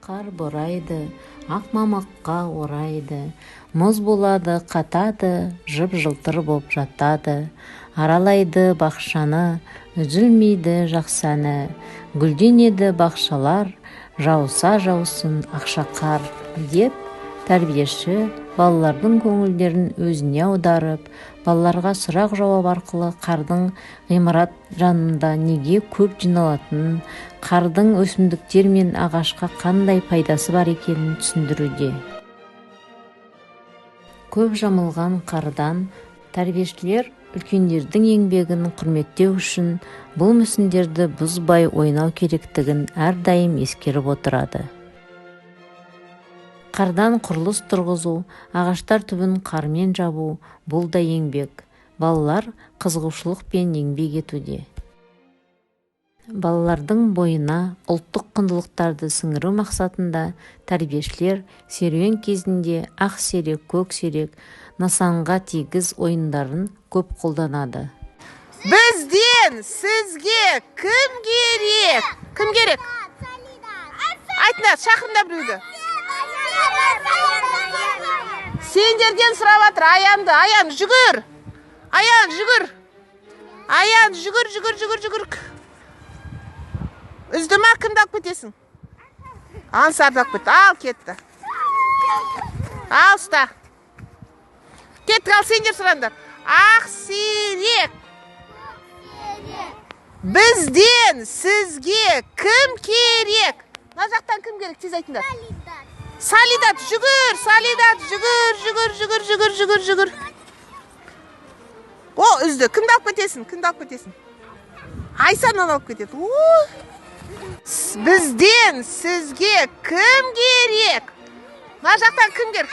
Қар борайды, ақ мамаққа орайды, мұз болады, қатады, жып-жылтыр боп жатады. Аралайды бақшаны, үзілмейді жақсаны, гүлденеді бақшалар, жауса жаусын ақша қар, деп тәрбиеші балалардың көңілдерін өзіне аударып, балаларға сұрақ жауап арқылы қардың ғимарат жанында неге көп жиналатынын, қардың өсімдіктер мен ағашқа қандай пайдасы бар екенін түсіндіруде. Көп жамылған қардан тәрбиешілер үлкендердің еңбегін құрметтеу үшін бұл мүсіндерді бұзбай ойнау керектігін әрдайым ескеріп отырады. Қардан құрылыс тұрғызу, ағаштар түбін қармен жабу, бұл да еңбек. Балалар қызығушылықпен еңбек етуде. Балалардың бойына ұлттық құндылықтарды сіңіру мақсатында тәрбиешілер серуен кезінде ақ серек, көк серек, нысанға тигіз ойындарын көп қолданады. Бізден сізге кім керек? Кім керек? Айтыңдар, шақырыңдар біреуді. Сендерден сұрап жатыр Аянды. Аян, жүгір. Аян, жүгір. Аян, жүгір. Үзді ма, кімді алып кетесің? Ансарды алып кет. Ал, кетті. Ал, ұста. Кеттік, ал, сендер сұраңдар. Ақ серек. Бізден сізге кім керек? Мына жақтан кім керек? Тез айтыңдар. Салидат, жүгір, Салидат, жүгір. О, үзді. Кімді алып кетесің? Айсаны алып кетеді. Бізден сізге кім керек? Мына жақтан кім керек?